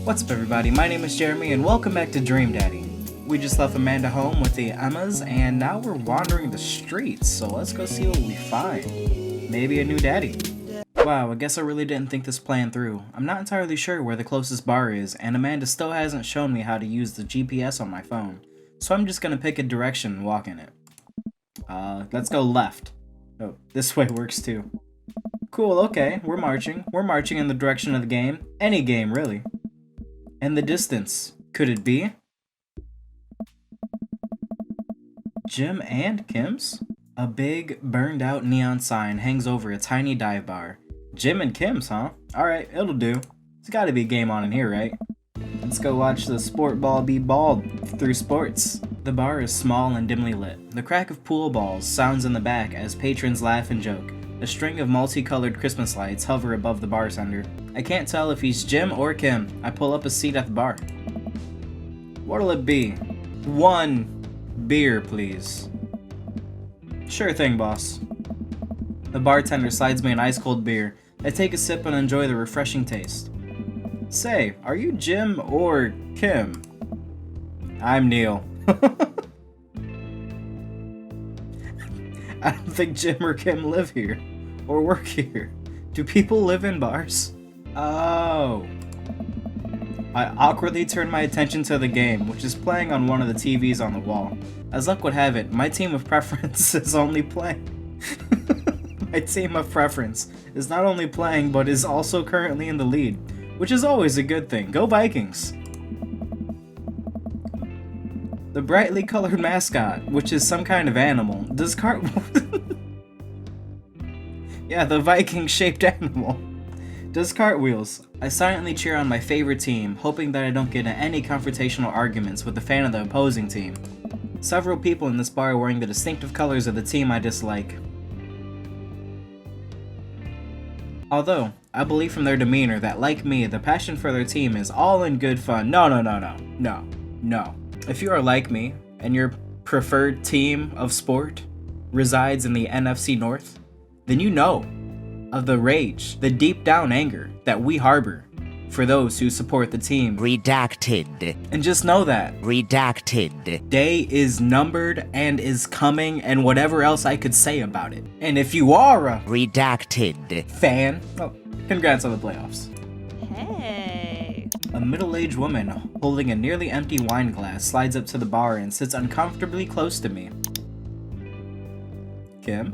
What's up everybody, my name is Jeremy and welcome back to Dream Daddy. We just left Amanda home with the Emmas and now we're wandering the streets, so let's go see what we find. Maybe a new daddy. Wow, I guess I really didn't think this plan through. I'm not entirely sure where the closest bar is and Amanda still hasn't shown me how to use the GPS on my phone. So I'm just gonna pick a direction and walk in it. Let's go left. Oh, this way works too. Cool, okay, we're marching. We're marching in the direction of the game. Any game, really. And the distance. Could it be Jim and Kim's? A big, burned out neon sign hangs over a tiny dive bar. Jim and Kim's, huh? Alright, it'll do. There's gotta be a game on in here, right? Let's go watch the sport ball be balled through sports. The bar is small and dimly lit. The crack of pool balls sounds in the back as patrons laugh and joke. A string of multicolored Christmas lights hover above the bartender. I can't tell if he's Jim or Kim. I pull up a seat at the bar. What'll it be? 1 beer, please. Sure thing, boss. The bartender slides me an ice-cold beer. I take a sip and enjoy the refreshing taste. Say, are you Jim or Kim? I'm Neil. I don't think Jim or Kim live here. Or work here. Do people live in bars? Oh. I awkwardly turn my attention to the game, which is playing on one of the TVs on the wall. As luck would have it, my team of preference is only playing. My team of preference is not only playing, but is also currently in the lead, which is always a good thing. Go Vikings! The brightly colored mascot, which is some kind of animal, does Yeah, the Viking-shaped animal. Does cartwheels. I silently cheer on my favorite team, hoping that I don't get in any confrontational arguments with a fan of the opposing team. Several people in this bar are wearing the distinctive colors of the team I dislike. Although, I believe from their demeanor that, like me, the passion for their team is all in good fun. No. If you are like me, and your preferred team of sport resides in the NFC North, then you know of the rage, the deep down anger that we harbor for those who support the team. Redacted. And just know that. Redacted. Day is numbered and is coming and whatever else I could say about it. And if you are a Redacted fan, well, congrats on the playoffs. Hey. A middle-aged woman holding a nearly empty wine glass slides up to the bar and sits uncomfortably close to me. Kim?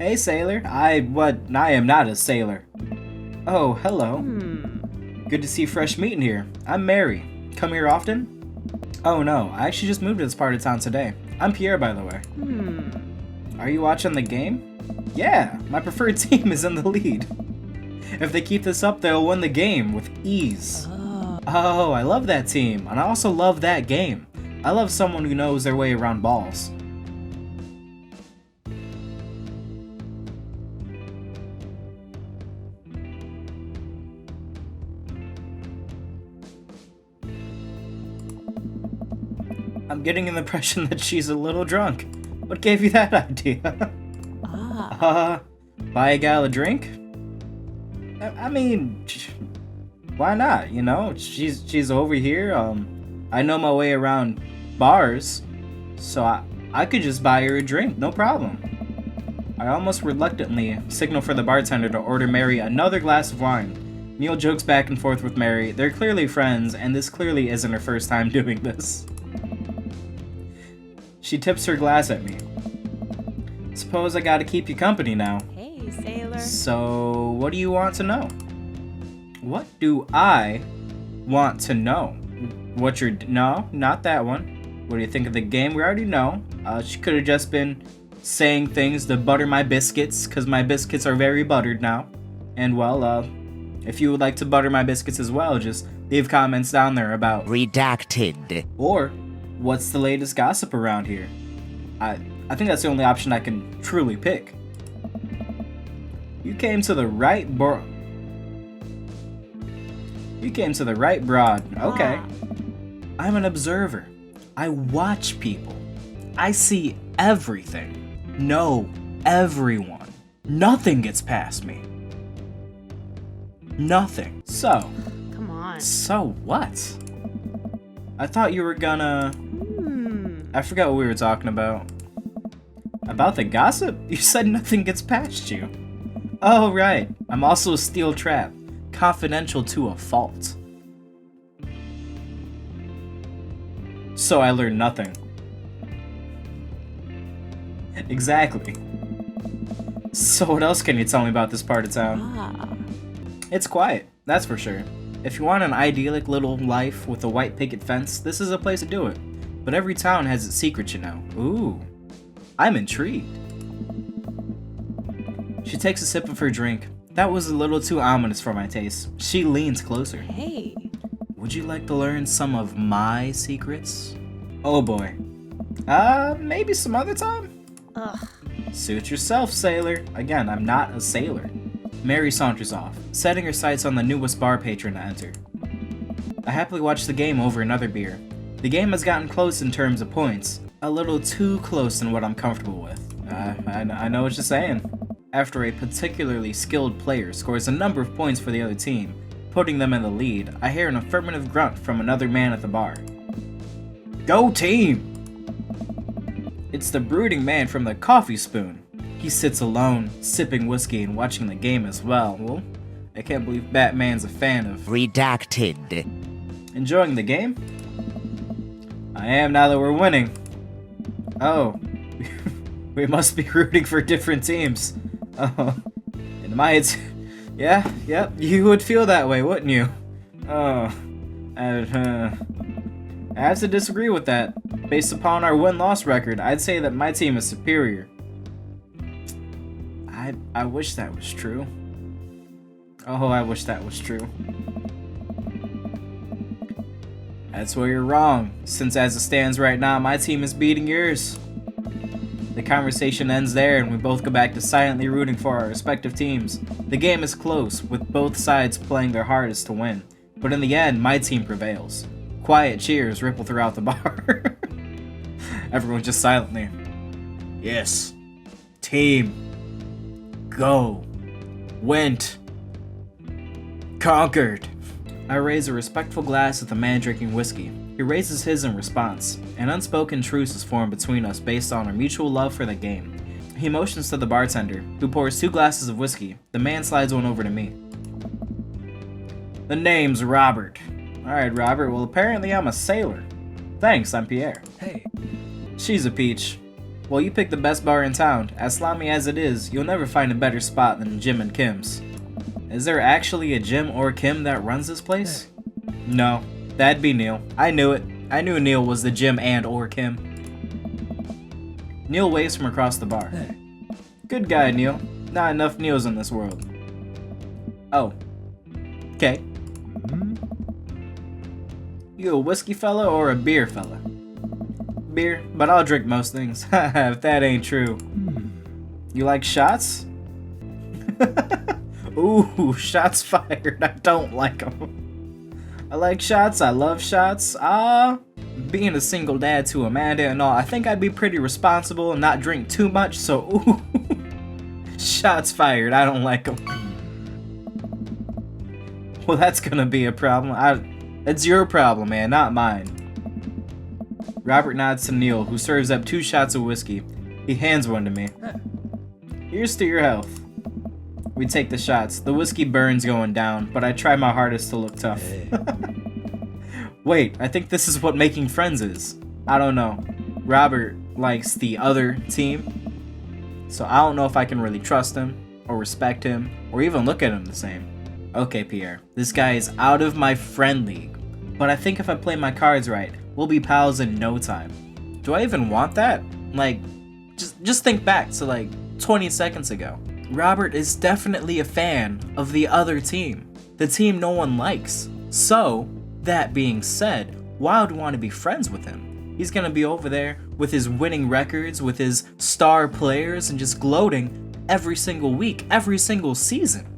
Hey, sailor. I am not a sailor. Oh, hello. Good to see fresh meat in here. I'm Mary. Come here often? Oh no, I actually just moved to this part of town today. I'm Pierre, by the way. Are you watching the game? Yeah, my preferred team is in the lead. If they keep this up, they'll win the game with ease. Oh, I love that team, and I also love that game. I love someone who knows their way around balls. I'm getting an impression that she's a little drunk. What gave you that idea? Buy a gal a drink? I mean, why not, you know? She's over here, I know my way around bars, so I could just buy her a drink, no problem. I almost reluctantly signal for the bartender to order Mary another glass of wine. Neil jokes back and forth with Mary. They're clearly friends, and this clearly isn't her first time doing this. She tips her glass at me. Suppose I gotta keep you company now. Hey, sailor. So, what do you want to know? What do I want to know? No, not that one. What do you think of the game? We already know. She could have just been saying things to butter my biscuits, because my biscuits are very buttered now. And well, if you would like to butter my biscuits as well, just leave comments down there about Redacted. Or, what's the latest gossip around here? I think that's the only option I can truly pick. You came to the right broad. Okay. I'm an observer. I watch people. I see everything. Know everyone. Nothing gets past me. Nothing. So, on. So what? I thought you were gonna... I forgot what we were talking about. About the gossip? You said nothing gets past you. Oh, right. I'm also a steel trap. Confidential to a fault. So I learned nothing. Exactly. So what else can you tell me about this part of town? It's quiet, that's for sure. If you want an idyllic little life with a white picket fence, this is a place to do it. But every town has its secrets, you know. Ooh, I'm intrigued. She takes a sip of her drink. That was a little too ominous for my taste. She leans closer. Hey. Would you like to learn some of my secrets? Oh boy. Maybe some other time? Ugh. Suit yourself, sailor. Again, I'm not a sailor. Mary saunters off, setting her sights on the newest bar patron to enter. I happily watch the game over another beer. The game has gotten close in terms of points. A little too close in what I'm comfortable with. I know what you're saying. After a particularly skilled player scores a number of points for the other team, putting them in the lead, I hear an affirmative grunt from another man at the bar. Go team! It's the brooding man from the coffee spoon. He sits alone, sipping whiskey and watching the game as well. Well, I can't believe Batman's a fan of... Redacted. Enjoying the game? I am now that we're winning. Oh. We must be rooting for different teams. Oh. In my... Yep, you would feel that way, wouldn't you? Oh. I have to disagree with that. Based upon our win-loss record, I'd say that my team is superior. I wish that was true. Oh, I wish that was true. That's where you're wrong, since as it stands right now, my team is beating yours. The conversation ends there and we both go back to silently rooting for our respective teams. The game is close, with both sides playing their hardest to win. But in the end, my team prevails. Quiet cheers ripple throughout the bar. Everyone just silently. Yes. Team. Go. Went. Conquered. I raise a respectful glass at the man drinking whiskey. He raises his in response. An unspoken truce is formed between us based on our mutual love for the game. He motions to the bartender, who pours 2 glasses of whiskey. The man slides one over to me. The name's Robert. Alright, Robert, well apparently I'm a sailor. Thanks, I'm Pierre. Hey. She's a peach. Well, you picked the best bar in town. As slimy as it is, you'll never find a better spot than Jim and Kim's. Is there actually a Jim or Kim that runs this place? No, that'd be Neil. I knew it. I knew Neil was the Jim and or Kim. Neil waves from across the bar. Hey. Good guy, Neil. Not enough Neils in this world. Oh. Okay. You a whiskey fella or a beer fella? Beer, but I'll drink most things. If that ain't true. You like shots? Ooh, shots fired. I don't like them. I like shots. I love shots. Being a single dad to Amanda and all, I think I'd be pretty responsible and not drink too much, so ooh. Shots fired. I don't like them. Well, that's gonna be a problem. It's your problem, man, not mine. Robert nods to Neil, who serves up 2 shots of whiskey. He hands one to me. Here's to your health. We take the shots. The whiskey burns going down, but I try my hardest to look tough. Wait, I think this is what making friends is. I don't know. Robert likes the other team, so I don't know if I can really trust him, or respect him, or even look at him the same. Okay, Pierre, this guy is out of my friend league, but I think if I play my cards right, we'll be pals in no time. Do I even want that? Like, just think back to like 20 seconds ago. Robert is definitely a fan of the other team, the team no one likes. So, that being said, why would we want to be friends with him? He's gonna be over there with his winning records, with his star players, and just gloating every single week, every single season.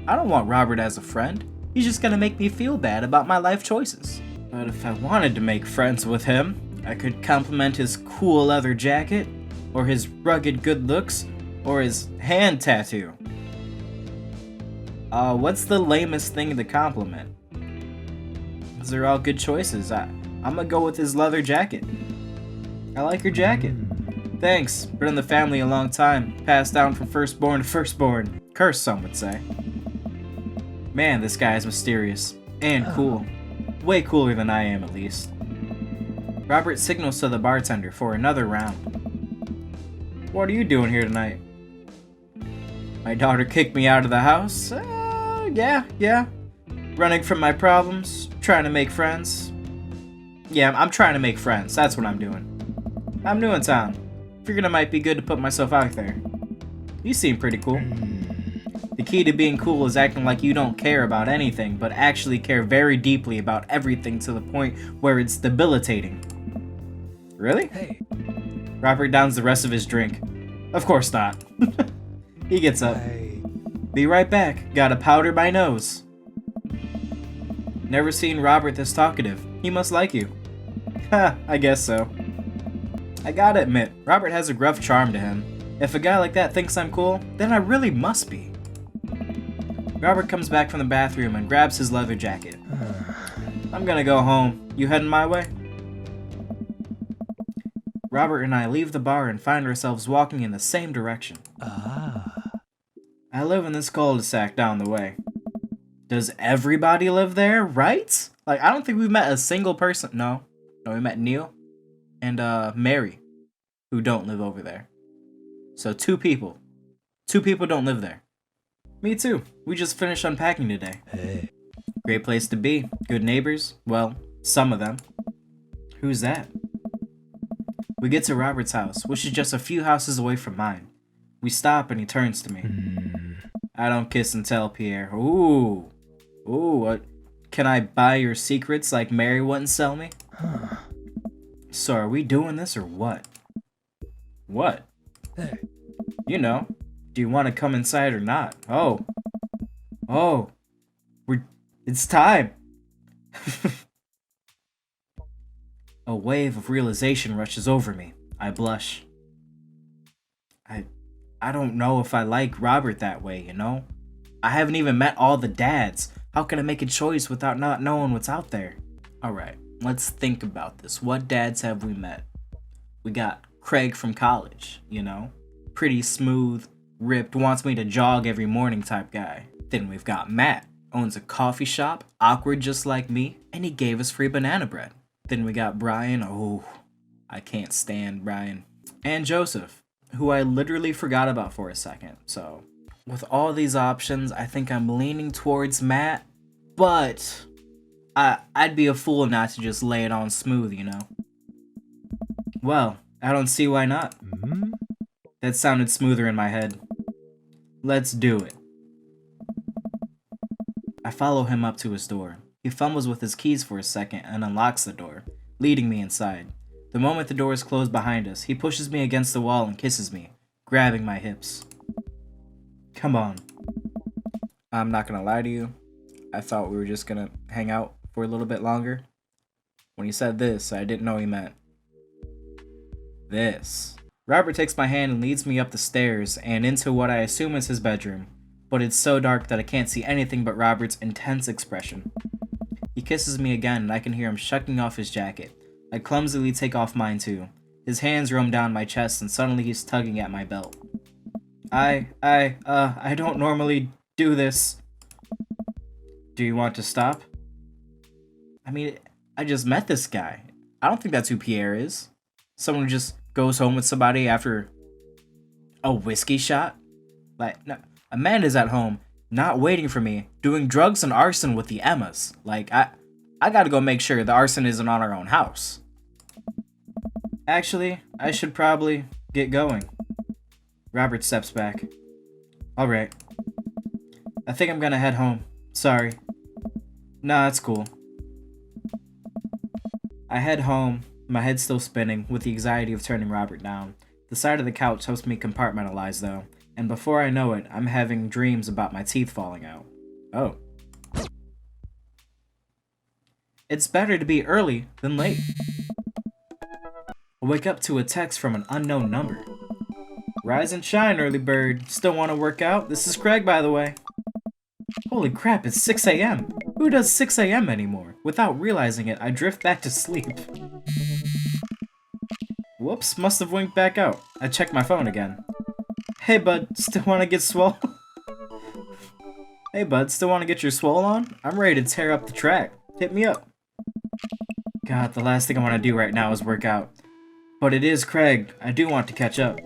I don't want Robert as a friend. He's just gonna make me feel bad about my life choices. But if I wanted to make friends with him, I could compliment his cool leather jacket, or his rugged good looks, or his hand tattoo. What's the lamest thing to compliment? Those are all good choices. I'm gonna go with his leather jacket. I like your jacket. Thanks. Been in the family a long time. Passed down from firstborn to firstborn. Cursed, some would say. Man, this guy is mysterious. And cool. Way cooler than I am, at least. Robert signals to the bartender for another round. What are you doing here tonight? My daughter kicked me out of the house. Yeah. Running from my problems. Trying to make friends. Yeah, I'm trying to make friends. That's what I'm doing. I'm new in town. Figured it might be good to put myself out there. You seem pretty cool. The key to being cool is acting like you don't care about anything, but actually care very deeply about everything to the point where it's debilitating. Really? Hey. Robert downs the rest of his drink. Of course not. He gets up. Be right back. Gotta powder my nose. Never seen Robert this talkative. He must like you. Ha, I guess so. I gotta admit, Robert has a gruff charm to him. If a guy like that thinks I'm cool, then I really must be. Robert comes back from the bathroom and grabs his leather jacket. I'm gonna go home. You heading my way? Robert and I leave the bar and find ourselves walking in the same direction. I live in this cul-de-sac down the way. Does everybody live there, right? Like, I don't think we've met a single person. No, we met Neil and Mary, who don't live over there. So 2 people. 2 people don't live there. Me too. We just finished unpacking today. Hey. Great place to be. Good neighbors. Well, some of them. Who's that? We get to Robert's house, which is just a few houses away from mine. We stop and he turns to me. I don't kiss and tell, Pierre. Ooh, what? Can I buy your secrets like Mary wouldn't sell me? So are we doing this or what? What? Hey. You know. Do you want to come inside or not? Oh. It's time. A wave of realization rushes over me. I blush. I don't know if I like Robert that way, you know? I haven't even met all the dads. How can I make a choice without not knowing what's out there? Alright, let's think about this. What dads have we met? We got Craig from college, you know? Pretty smooth, ripped, wants me to jog every morning type guy. Then we've got Matt, owns a coffee shop, awkward just like me, and he gave us free banana bread. Then we got Brian, I can't stand Brian. And Joseph, who I literally forgot about for a second. So, with all these options, I think I'm leaning towards Matt, but I'd be a fool not to just lay it on smooth, you know? Well, I don't see why not. That sounded smoother in my head. Let's do it. I follow him up to his door. He fumbles with his keys for a second and unlocks the door, leading me inside. The moment the door is closed behind us, he pushes me against the wall and kisses me, grabbing my hips. Come on. I'm not gonna lie to you. I thought we were just gonna hang out for a little bit longer. When he said this, I didn't know he meant this. Robert takes my hand and leads me up the stairs and into what I assume is his bedroom, but it's so dark that I can't see anything but Robert's intense expression. He kisses me again and I can hear him shucking off his jacket. I clumsily take off mine too. His hands roam down my chest and suddenly he's tugging at my belt. I don't normally do this. Do you want to stop? I mean, I just met this guy. I don't think that's who Pierre is. Someone who just goes home with somebody after a whiskey shot? Like, no, Amanda's at home, not waiting for me, doing drugs and arson with the Emmas. Like, I gotta go make sure the arson isn't on our own house. Actually, I should probably get going. Robert steps back. Alright. I think I'm gonna head home. Sorry. Nah, it's cool. I head home, my head still spinning, with the anxiety of turning Robert down. The side of the couch helps me compartmentalize though, and before I know it, I'm having dreams about my teeth falling out. Oh. It's better to be early than late. I wake up to a text from an unknown number. Rise and shine, early bird. Still want to work out? This is Craig, by the way. Holy crap, it's 6 a.m. Who does 6 a.m. anymore? Without realizing it, I drift back to sleep. Whoops, must have winked back out. I checked my phone again. Hey bud, still wanna get swole? Hey bud, still wanna get your swole on? I'm ready to tear up the track. Hit me up. God, the last thing I wanna do right now is work out. But it is Craig. I do want to catch up.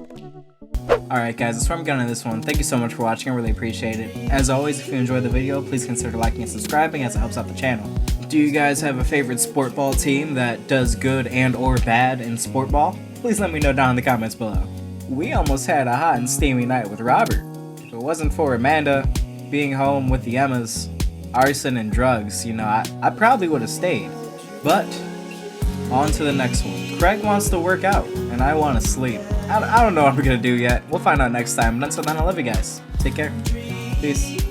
Alright guys, that's where I'm going to this one. Thank you so much for watching, I really appreciate it. As always, if you enjoyed the video, please consider liking and subscribing as it helps out the channel. Do you guys have a favorite sport ball team that does good and or bad in sport ball? Please let me know down in the comments below. We almost had a hot and steamy night with Robert. If it wasn't for Amanda being home with the Emmas, arson and drugs, you know, I probably would have stayed. But, on to the next one. Craig wants to work out, and I want to sleep. I don't know what we're going to do yet. We'll find out next time, but until then, I love you guys. Take care. Peace.